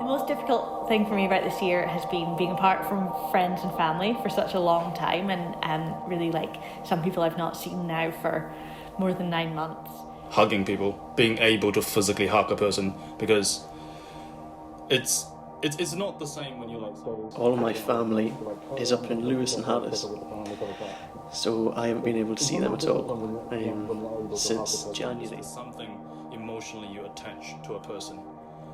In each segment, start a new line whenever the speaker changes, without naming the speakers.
The most difficult thing for me about this year has been being apart from friends and family for such a long time, and really like some people I've not seen now for more than 9 months.
Hugging people, being able to physically hug a person, because it's not the same when you're like...
All of my family is up in Lewis and Harris, so I haven't been able to see them at all since January.
Something emotionally you attach to a person.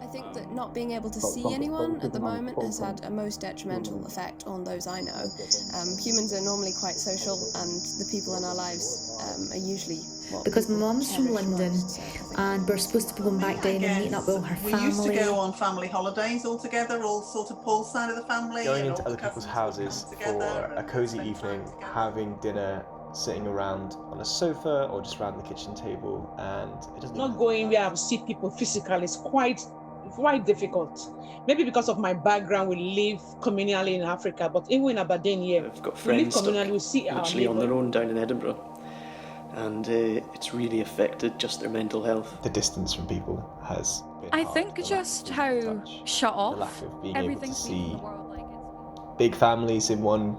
I think that not being able to see anyone at the moment has had a most detrimental effect on those I know. Humans are normally quite social, and the people in our lives are usually...
Because my mum's from London, and we're supposed to be going back down and meeting up with all her family.
We used to go on family holidays all together, all sort of Paul's side of the family.
Going into other people's houses for a cosy evening, having dinner, sitting around on a sofa or just around the kitchen table, and it doesn't...
Not going where I see people physically is quite difficult. Maybe because of my background, we live communally in Africa, but even in Aberdeen here,
I've got friends stuck
literally
on their own down in Edinburgh, and it's really affected just their mental health.
The distance from people has been
I
hard.
think just how shut off
the lack of being able to see
in the world, like
big families in one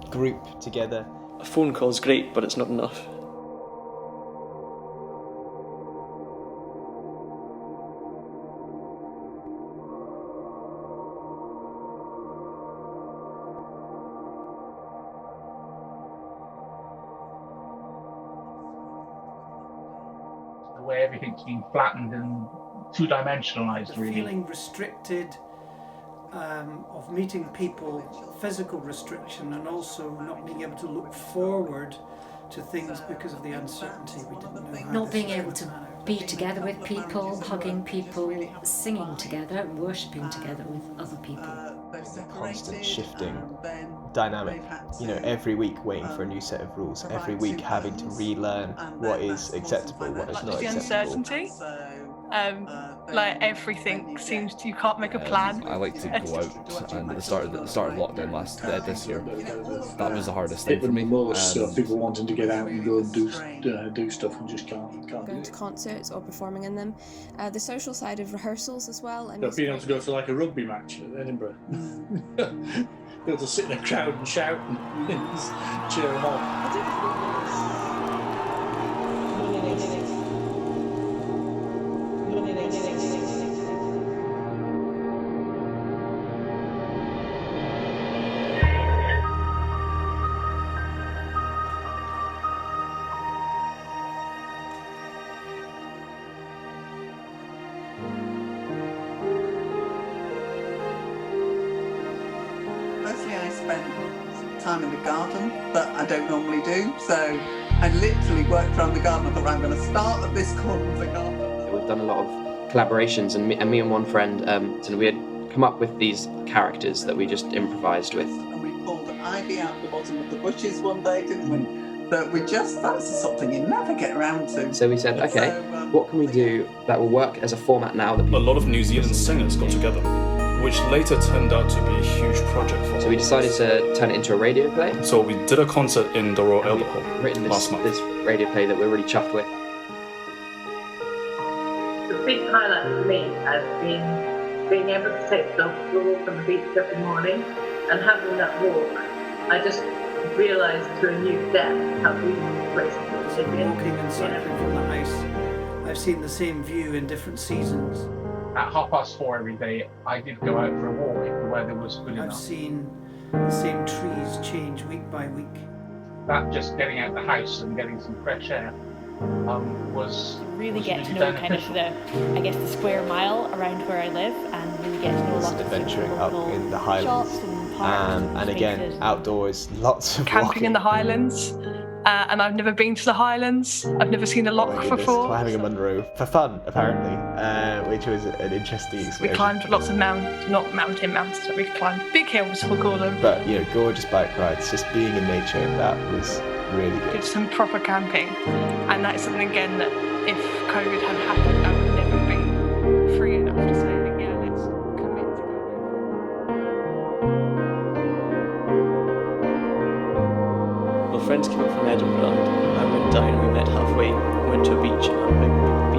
group together.
A phone call's great, but it's not enough.
Where everything's been flattened and two-dimensionalized, really.
Feeling restricted, of meeting people, physical restriction, and also not being able to look forward to things because of the uncertainty. We didn't know how
Not being able to be together with people, hugging people, singing together, and worshipping together with other people.
Constant shifting dynamic, every week waiting for a new set of rules, every week having to relearn what is acceptable, what is not
the
acceptable.
uncertainty, like everything seems you can't make a plan.
I like to go out, and at the start of lockdown this year, that was the hardest thing for me.
People wanting to get out and go and do stuff and just can't.
Going to concerts or performing in them. The social side of rehearsals as well.
Being able to go to like a rugby match at Edinburgh. Be able to sit in a crowd and shout and cheer them on.
Mostly I spent time in the garden that I don't normally do, so I literally worked around the garden. I thought, right, I'm going to start at this corner of the garden.
We've done a lot of collaborations, and me and one friend, so we had come up with these characters that we just improvised with.
And we pulled ivy out the bottom of the bushes one day, didn't we? But that's something you never get around to.
So we said, okay, what can we do that will work as a format now that people...
A lot of New Zealand singers got together, which later turned out to be a huge project for us.
So we decided to turn it into a radio play.
So we did a concert in the Royal Albert Hall
written
last month.
this radio play that we're really chuffed with.
The big highlight for me has been being able to take the dog for a walk on the beach every morning, and having that walk, I just realised to a new depth how beautiful the place is.
Walking and cycling from the house, I've seen the same view in different seasons.
At 4:30 every day, I did go out for a walk if the weather was good enough.
I've seen the same trees change week by week.
That just getting out the house and getting some fresh air was
Really
was
get
really
to know kind of
beneficial.
the square mile around where I live, and really get to know a lot of
Adventuring
the
up
local
in the Highlands,
shops and parks
and again
spaces.
outdoors, lots of
Camping
walking.
in the Highlands, and I've never been to the Highlands. I've never seen a
Oh
loch
my goodness,
before.
climbing a Munro for fun, apparently, which was an interesting experience.
We climbed lots of mountains, but we climbed big hills, we'll call them.
But gorgeous bike rides, just being in nature, that was really good.
Did some proper camping, and that's something again that if COVID had happened, I would never have been free enough to say, yeah, let's commit to going.
Well, friends came up from Edinburgh and I went down and we met halfway, went to a beach and had a big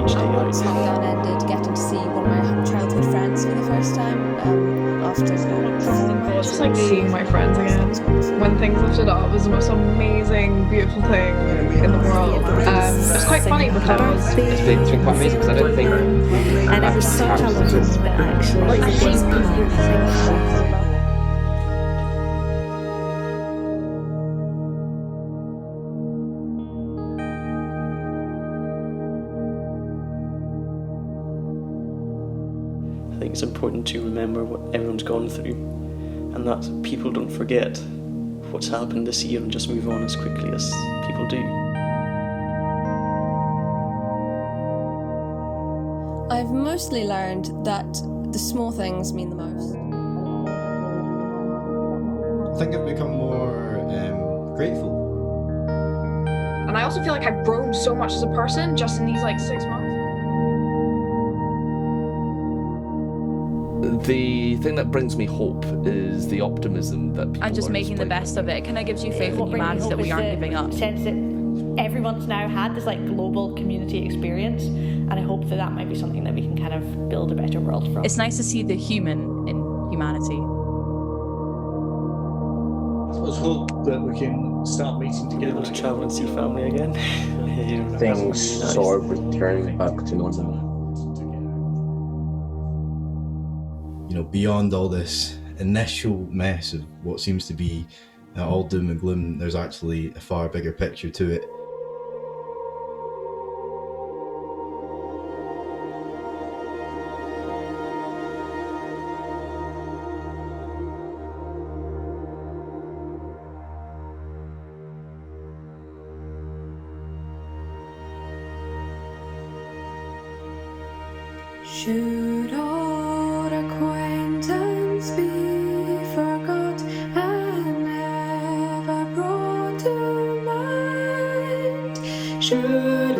beach day out.
Once lockdown ended, getting to see one of my childhood friends for the first time after
just like seeing my friends again. When things lifted up, it was the most amazing, beautiful thing in the world. It was quite funny because
it's been quite amazing because I don't think
and it was such a lovely moment actually.
I think it's important to remember what everyone's gone through and that people don't forget what's happened this year and just move on as quickly as people do.
I've mostly learned that the small things mean the most.
I think I've become more grateful.
And I also feel like I've grown so much as a person just in these like 6 months.
The thing that brings me hope is the optimism that people
and just
are
making the best of it. Kind of gives you faith in humanity that we aren't giving up.
Sense that everyone's now had this like global community experience, and I hope that that might be something that we can kind of build a better world from.
It's nice to see the human in humanity.
Let's hope that we can start meeting together,
to travel and see family again.
Things sort of returning back to normal.
You know, beyond all this initial mess of what seems to be all doom and gloom, there's actually a far bigger picture to it.
Should old acquaintance be forgot and never brought to mind? Should